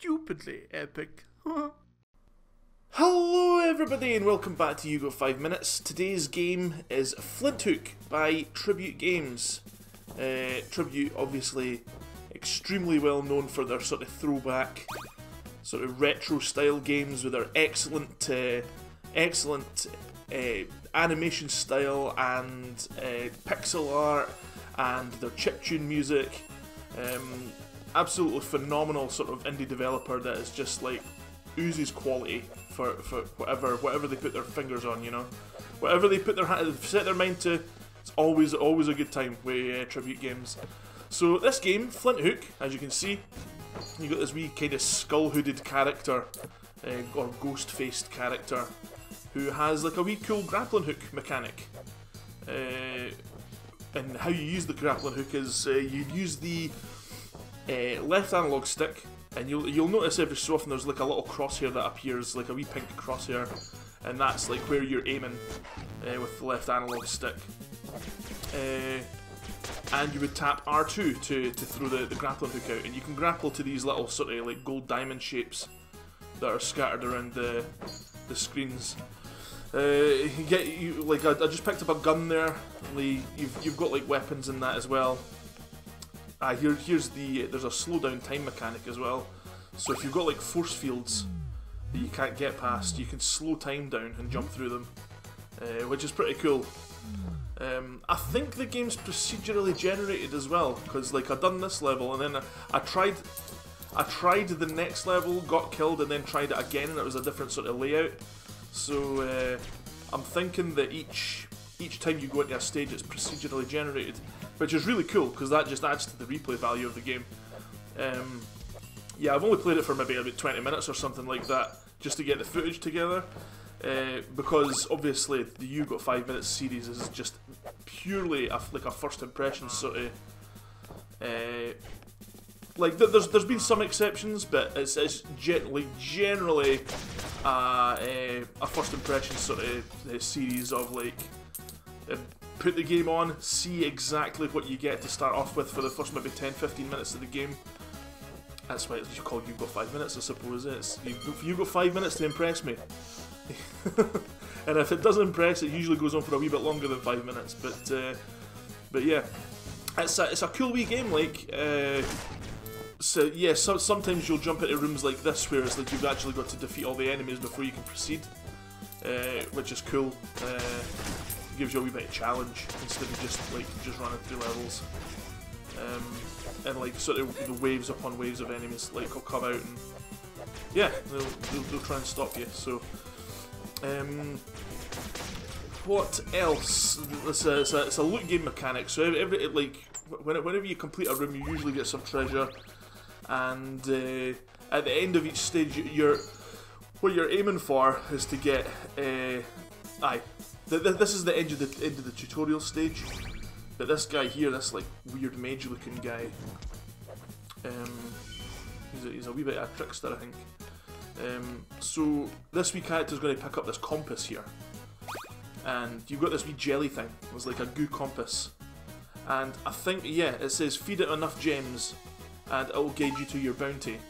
stupidly epic. Hello everybody and welcome back to You Got 5 Minutes. Today's game is Flinthook by Tribute Games. Tribute obviously extremely well known for their sort of throwback, sort of retro style games with their excellent animation style and pixel art and their chiptune music. Absolutely phenomenal sort of indie developer that is just like oozes quality for whatever they put their fingers on, you know. Whatever they put set their mind to, it's always a good time with Tribute Games. So this game, Flinthook, as you can see, you got this wee kind of skull-hooded character, or ghost-faced character, who has like a wee cool grappling hook mechanic. And how you use the grappling hook is you use the left analog stick, and you'll notice every so often there's like a little crosshair that appears, like a wee pink crosshair, and that's like where you're aiming with the left analog stick. And you would tap R2 to throw the grappling hook out, and you can grapple to these little sort of like gold diamond shapes that are scattered around the screens. I just picked up a gun there. You've got like weapons in that as well. There's a slow down time mechanic as well. So if you've got like force fields that you can't get past, you can slow time down and jump through them, which is pretty cool. I think the game's procedurally generated as well, because like I've done this level and then I tried the next level, got killed, and then tried it again, and it was a different sort of layout. So I'm thinking that each time you go into a stage it's procedurally generated, which is really cool because that just adds to the replay value of the game. Yeah, I've only played it for maybe about 20 minutes or something like that, just to get the footage together, because obviously the You Got 5 Minutes series is just purely like a first impression sort of. Like there's been some exceptions, but it's generally a first impression sort of series of like put the game on, see exactly what you get to start off with for the first maybe 10-15 minutes of the game. That's why it's called You Got 5 Minutes, I suppose. You've got 5 minutes to impress me. And if it doesn't impress, it usually goes on for a wee bit longer than 5 minutes. But yeah, it's a cool wee game. Like, so yeah, sometimes you'll jump into rooms like this where it's like you've actually got to defeat all the enemies before you can proceed, which is cool. Gives you a wee bit of challenge instead of just running through levels. And like sort of the waves upon waves of enemies like will come out, and yeah, they'll try and stop you. So what else? It's a loot game mechanic. So whenever you complete a room, you usually get some treasure, and at the end of each stage, what you're aiming for is to get this is the end of the tutorial stage. But this guy here, this like weird mage looking guy, he's a wee bit of a trickster, I think. So this wee character's going to pick up this compass here, and you've got this wee jelly thing. It's like a goo compass, and I think, yeah, it says feed it enough gems, and it'll guide you to your bounty.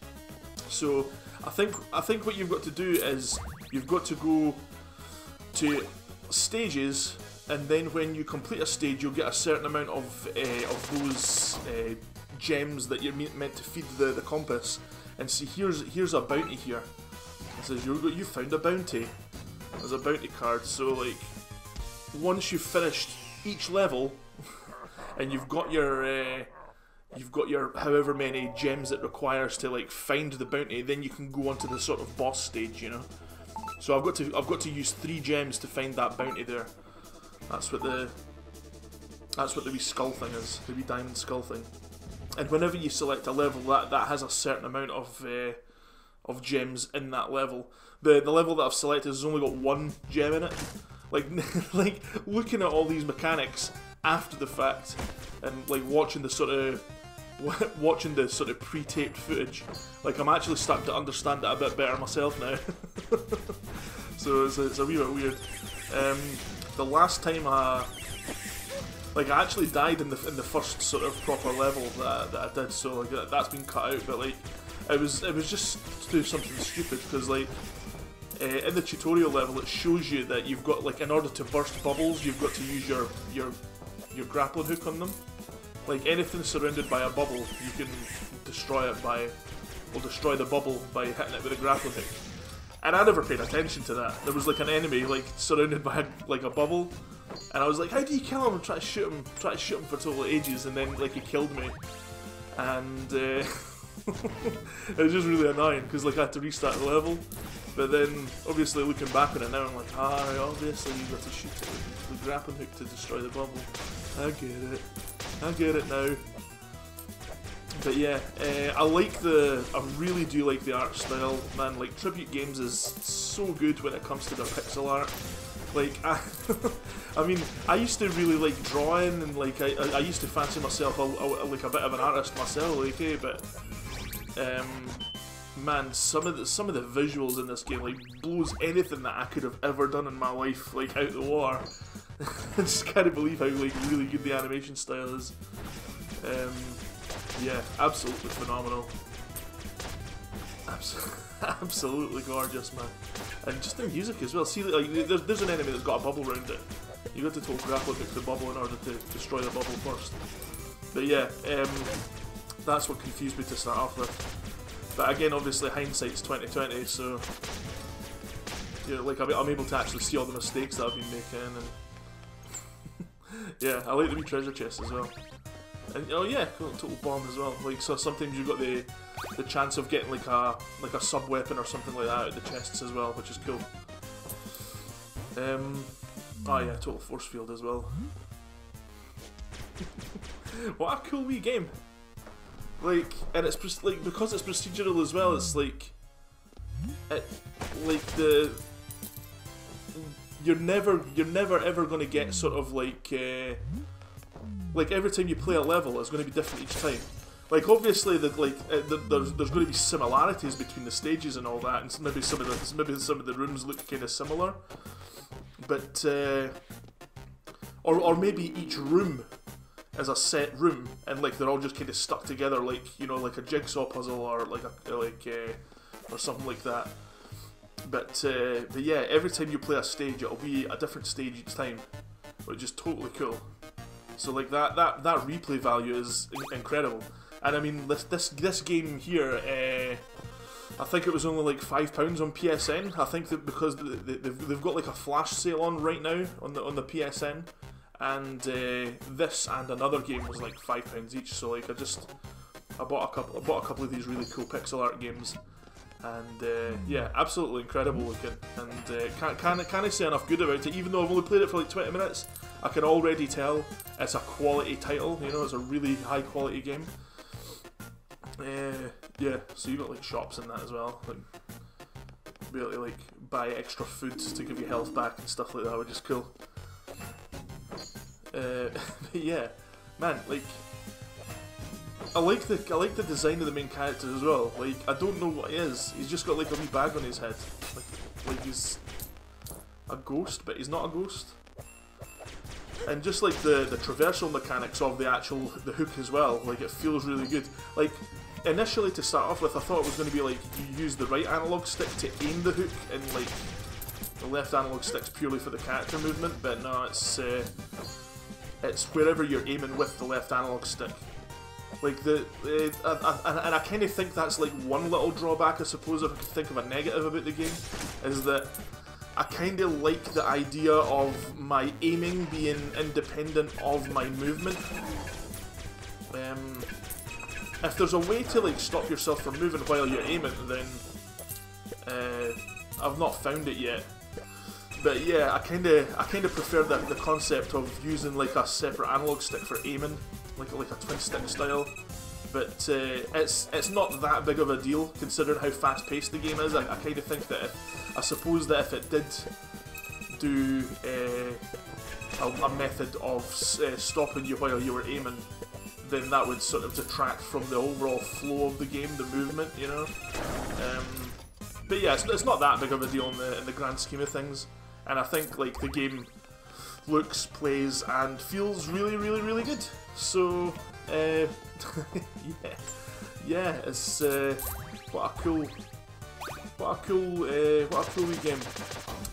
So I think what you've got to do is you've got to go to stages, and then when you complete a stage, you'll get a certain amount of those gems that you're meant to feed the compass. And see, here's a bounty here. It says you found a bounty. There's a bounty card. So like, once you've finished each level, and you've got your however many gems it requires to like find the bounty, then you can go on to the sort of boss stage, you know. So I've got to use 3 gems to find that bounty there. That's what the wee skull thing is, the wee diamond skull thing. And whenever you select a level, that has a certain amount of gems in that level. The level that I've selected has only got 1 gem in it. Like like looking at all these mechanics after the fact, and like watching the sort of pre-taped footage, like I'm actually starting to understand it a bit better myself now. So it's a wee bit weird. The last time I actually died in the first sort of proper level that I did, so like that's been cut out. But like It was just to do something stupid, because like in the tutorial level it shows you that you've got, like, in order to burst bubbles you've got to use your grappling hook on them. Like, anything surrounded by a bubble you can destroy it by, or destroy the bubble by hitting it with a grappling hook. And I never paid attention to that. There was like an enemy like surrounded by like a bubble, and I was like, how do you kill him? And try to shoot him for total ages, and then like he killed me, and it was just really annoying because like I had to restart the level. But then obviously looking back on it now, I'm like, obviously you've got to shoot it with the grappling hook to destroy the bubble. I get it now. But yeah, I really do like the art style, man. Like, Tribute Games is so good when it comes to their pixel art. Like, I mean, I used to really like drawing, and like I used to fancy myself like a bit of an artist myself, okay? But man, some of the visuals in this game like blows anything that I could have ever done in my life like out the water. I just can't believe how like really good the animation style is. Yeah, absolutely phenomenal. Absolutely gorgeous, man. And just the music as well. See, like, there's an enemy that's got a bubble around it. You got to total grappling hook the bubble in order to destroy the bubble first. But yeah, that's what confused me to start off with. But again, obviously hindsight's 2020, so yeah, like I'm able to actually see all the mistakes that I've been making, and yeah, I like the wee treasure chest as well. And oh yeah, total bomb as well. Like, so sometimes you've got the chance of getting like a sub weapon or something like that out of the chests as well, which is cool. Oh yeah, total force field as well. What a cool wee game. Like, and it's like because it's procedural as well. It's like you're never ever gonna get sort of like every time you play a level, it's going to be different each time. Like, obviously, there's going to be similarities between the stages and all that, and maybe some of the rooms look kind of similar, but or maybe each room is a set room, and like they're all just kind of stuck together, like, you know, like a jigsaw puzzle or or something like that. But yeah, every time you play a stage, it'll be a different stage each time, which is totally cool. So like that replay value is incredible. And I mean, this game here, I think it was only like £5 on PSN. I think that because they've got like a flash sale on right now on the PSN, and this and another game was like £5 each. So like I bought a couple of these really cool pixel art games, and yeah, absolutely incredible looking. And can't I say enough good about it? Even though I've only played it for like 20 minutes, I can already tell it's a quality title. You know, it's a really high quality game. Yeah, so you got like shops in that as well, like be able to like buy extra foods to give you health back and stuff like that, which is cool. Yeah, man, like I like the design of the main character as well. Like, I don't know what he is. He's just got like a wee bag on his head, like he's a ghost, but he's not a ghost. And just like the traversal mechanics of the hook as well, like it feels really good. Like, initially to start off with, I thought it was going to be like you use the right analog stick to aim the hook, and like the left analog stick's purely for the character movement. But no, it's wherever you're aiming with the left analog stick. Like and I kind of think that's like one little drawback, I suppose, if I could think of a negative about the game, is that I kind of like the idea of my aiming being independent of my movement. If there's a way to like stop yourself from moving while you're aiming, then I've not found it yet. But yeah, I kind of prefer the concept of using like a separate analog stick for aiming, like a twin stick style. But it's not that big of a deal considering how fast paced the game is. I kind of think that I suppose that if it did do a method of stopping you while you were aiming, then that would sort of detract from the overall flow of the game, the movement, you know. But yeah, it's not that big of a deal in the grand scheme of things, and I think like the game looks, plays, and feels really, really, really good. So yeah, it's What a cool wee game.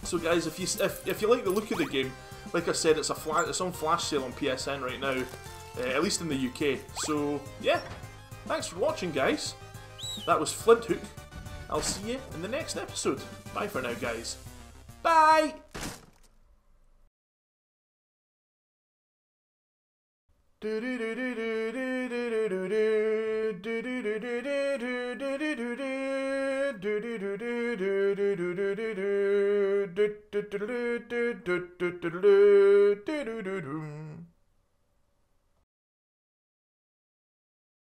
So guys, if you like the look of the game, like I said, it's on flash sale on PSN right now, at least in the UK. So yeah, thanks for watching, guys. That was Flinthook. I'll see you in the next episode. Bye for now, guys. Bye.